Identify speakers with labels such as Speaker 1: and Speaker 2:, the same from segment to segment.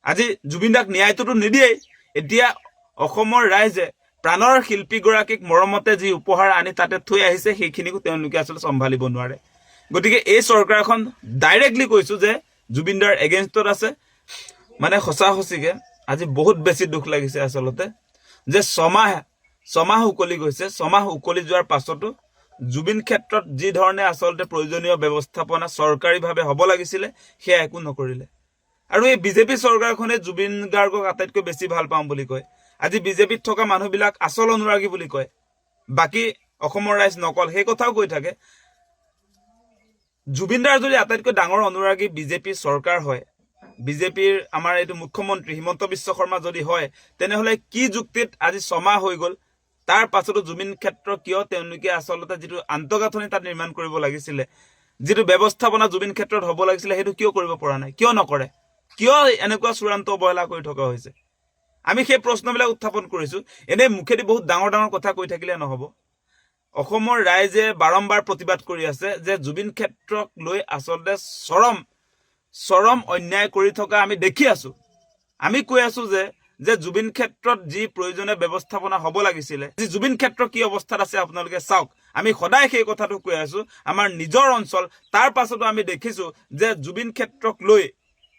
Speaker 1: আজি জুবিনদাক ন্যায়টোতো নিদিয়েই এতিয়া অসমৰ ৰাইজে প্ৰাণৰ শিল্পীগৰাকীক মৰমতে যি উপহাৰ আনি তাতে থৈ আহিছে সেইখিনিকো তেওঁলোকে আচলতে চম্ভালিব নোৱাৰে গতিকে এই চৰকাৰখন ডাইৰেক্টলি কৈছো যে জুবিনদাৰ এগেইনষ্টত আছে মানে সঁচা সঁচিকে আজি বহুত বেছি দুখ লাগিছে আচলতে যে ছমাহ উকলি গৈছে ছমাহ উকলি যোৱাৰ পাছতো জুবিন ক্ষেত্ৰত যি ধৰণে আচলতে প্ৰয়োজনীয় ব্যৱস্থাপনা চৰকাৰীভাৱে হ'ব লাগিছিলে সেয়া একো নকৰিলে আৰু এই বিজেপি চৰকাৰখনে জুবিন গাৰ্গক আটাইতকৈ বেছি ভাল পাওঁ বুলি কয় আজি বিজেপিত থকা মানুহবিলাক আচল অনুৰাগী বুলি কয় বাকী অসমৰ ৰাইজ নকল সেই কথাও কৈ থাকে জুবিনদাৰ যদি আটাইতকৈ ডাঙৰ অনুৰাগী বিজেপি চৰকাৰ হয় বিজেপিৰ আমাৰ এইটো মুখ্যমন্ত্ৰী হিমন্ত বিশ্ব শৰ্মা যদি হয় তেনেহলে কি যুক্তিত আজি ছমাহ হৈ গ'ল তাৰ পাছতো জুবিন ক্ষেত্ৰ কিয় তেওঁলোকে আচলতে যিটো আন্তঃগাঁথনি তাত নিৰ্মাণ কৰিব লাগিছিলে যিটো ব্যৱস্থাপনা জুবিন ক্ষেত্ৰত হ'ব লাগিছিলে সেইটো কিয় কৰিব পৰা নাই কিয় নকৰে কিয় এনেকুৱা চূড়ান্ত অৱহেলা কৰি থকা হৈছে আমি সেই প্ৰশ্নবিলাক উত্থাপন কৰিছো এনে মুখেদি বহুত ডাঙৰ ডাঙৰ কথা কৈ থাকিলে নহব অসমৰ ৰাইজে বাৰম্বাৰ প্ৰতিবাদ কৰি আছে যে জুবিন ক্ষেত্ৰক লৈ আচলতে চৰম অন্যায় কৰি থকা আমি দেখি আছো আমি কৈ আছো যে জুবিন ক্ষেত্ৰত যি প্ৰয়োজনীয় ব্যৱস্থাপনা হ'ব লাগিছিলে যি জুবিন ক্ষেত্ৰ কি অৱস্থাত আছে আপোনালোকে চাওক আমি সদায় সেই কথাটো কৈ আছো আমাৰ নিজৰ অঞ্চল তাৰ পাছতো আমি দেখিছো যে জুবিন ক্ষেত্ৰক লৈ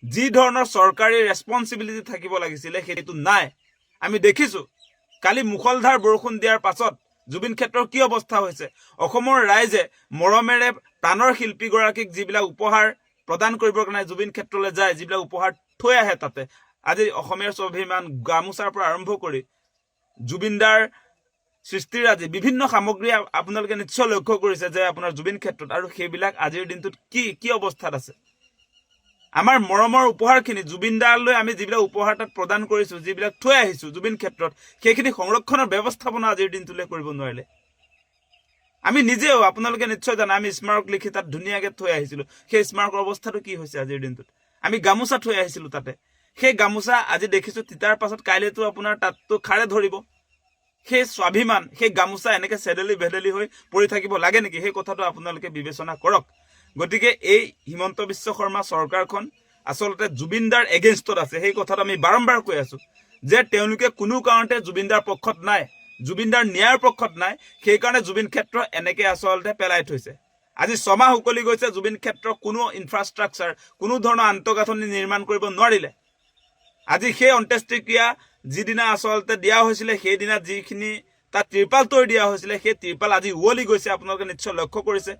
Speaker 1: যি ধৰণৰ চৰকাৰী ৰেছপন্সিবিলিটি থাকিব লাগিছিলে সেইটো নাই আমি দেখিছো কালি মুখলধাৰ বৰষুণ দিয়াৰ পাছত জুবিন ক্ষেত্ৰৰ কি অৱস্থা হৈছে অসমৰ ৰাইজে মৰমেৰে প্ৰাণৰ শিল্পীগৰাকীক যিবিলাক উপহাৰ প্ৰদান কৰিবৰ কাৰণে জুবিন ক্ষেত্ৰলৈ যায় যিবিলাক উপহাৰ থৈ আহে তাতে আজি অসমীয়াৰ স্বাভিমান গামোচাৰ পৰা আৰম্ভ কৰি জুবিনদাৰ সৃষ্টিৰ আজি বিভিন্ন সামগ্ৰী আপোনালোকে নিশ্চয় লক্ষ্য কৰিছে যে আপোনাৰ জুবিন ক্ষেত্ৰত আৰু সেইবিলাক আজিৰ দিনটোত কি অৱস্থাত আছে আমাৰ মৰমৰ উপহাৰখিনি জুবিনদাৰলৈ আমি যিবিলাক উপহাৰ তাত প্ৰদান কৰিছো যিবিলাক থৈ আহিছো জুবিন ক্ষেত্ৰত সেইখিনি সংৰক্ষণৰ ব্যৱস্থাপনা আজিৰ দিনটোলৈ কৰিব নোৱাৰিলে আমি নিজেও আপোনালোকে নিশ্চয় জানে আমি স্মাৰক লিখি তাত ধুনীয়াকৈ থৈ আহিছিলো সেই স্মাৰকৰ অৱস্থাটো কি হৈছে আজিৰ দিনটোত আমি গামোচা থৈ আহিছিলো তাতে সেই গামোচা আজি দেখিছো তিতাৰ পাছত কাইলৈতো আপোনাৰ তাততো খাৰে ধৰিব সেই স্বাভিমান সেই গামোচা এনেকে চেডেলি ভেডেলি হৈ পৰি থাকিব লাগে নেকি সেই কথাটো আপোনালোকে বিবেচনা কৰক গতিকে এই হিমন্ত বিশ্ব শৰ্মা চৰকাৰখন আচলতে জুবিনদাৰ এগেইনষ্টত আছে সেই কথাটো আমি বাৰম্বাৰ কৈ আছো যে তেওঁলোকে কোনো কাৰণতে জুবিনদাৰ পক্ষত নাই জুবিনদাৰ ন্যায়ৰ পক্ষত নাই সেইকাৰণে জুবিন ক্ষেত্ৰ এনেকে আচলতে পেলাই থৈছে আজি ছমাহ উকলি গৈছে জুবিন ক্ষেত্ৰ কোনো ইনফ্ৰাষ্ট্ৰাকচাৰ কোনো ধৰণৰ আন্তঃগাঁথনি নিৰ্মাণ কৰিব নোৱাৰিলে আজি সেই অন্ত্যেষ্টিক্ৰিয়া যিদিনা আচলতে দিয়া হৈছিলে সেইদিনা যিখিনি তাত ত্ৰিপাল তৰি দিয়া হৈছিলে সেই ত্ৰিপাল আজি উৱলি গৈছে আপোনালোকে নিশ্চয় লক্ষ্য কৰিছে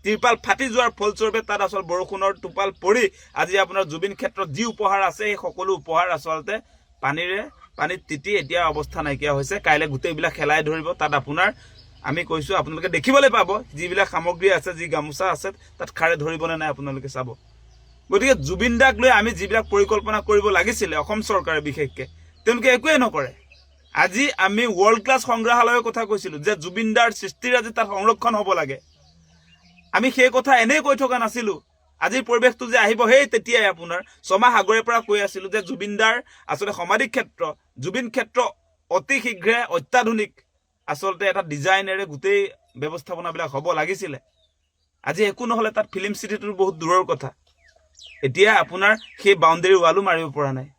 Speaker 1: ত্ৰিপাল ফাটি যোৱাৰ ফলস্বৰূপে তাত আচল বৰষুণৰ টোপাল পৰি আজি আপোনাৰ জুবিন ক্ষেত্ৰত যি উপহাৰ আছে সেই সকলো উপহাৰ আচলতে পানীত তিতি এতিয়া অৱস্থা নাইকিয়া হৈছে কাইলৈ গোটেইবিলাক খেলাই ধৰিব তাত আপোনাৰ আমি কৈছো আপোনালোকে দেখিবলৈ পাব যিবিলাক সামগ্ৰী আছে যি গামোচা আছে তাত খাৰে ধৰিবনে নাই আপোনালোকে চাব গতিকে জুবিনদাক লৈ আমি যিবিলাক পৰিকল্পনা কৰিব লাগিছিলে অসম চৰকাৰে বিশেষকৈ তেওঁলোকে একোৱে নকৰে আজি আমি ৱৰ্ল্ড ক্লাছ সংগ্ৰহালয়ৰ কথা কৈছিলো যে জুবিনদাৰ সৃষ্টিৰ আজি তাত সংৰক্ষণ হ'ব লাগে আমি সেই কথা এনেই কৈ থকা নাছিলো আজিৰ পৰিৱেশটো যে আহিব সেই তেতিয়াই আপোনাৰ ছমাহ আগৰে পৰা কৈ আছিলো যে জুবিনদাৰ আচলতে সমাধি ক্ষেত্ৰ জুবিন ক্ষেত্ৰ অতি শীঘ্ৰে অত্যাধুনিক আচলতে এটা ডিজাইনেৰে গোটেই ব্যৱস্থাপনাবিলাক হ'ব লাগিছিলে আজি একো নহ'লে তাত ফিল্ম চিটিটোৰ বহুত দূৰৰ কথা এতিয়া আপোনাৰ সেই বাউণ্ডেৰী ৱালো মাৰিব পৰা নাই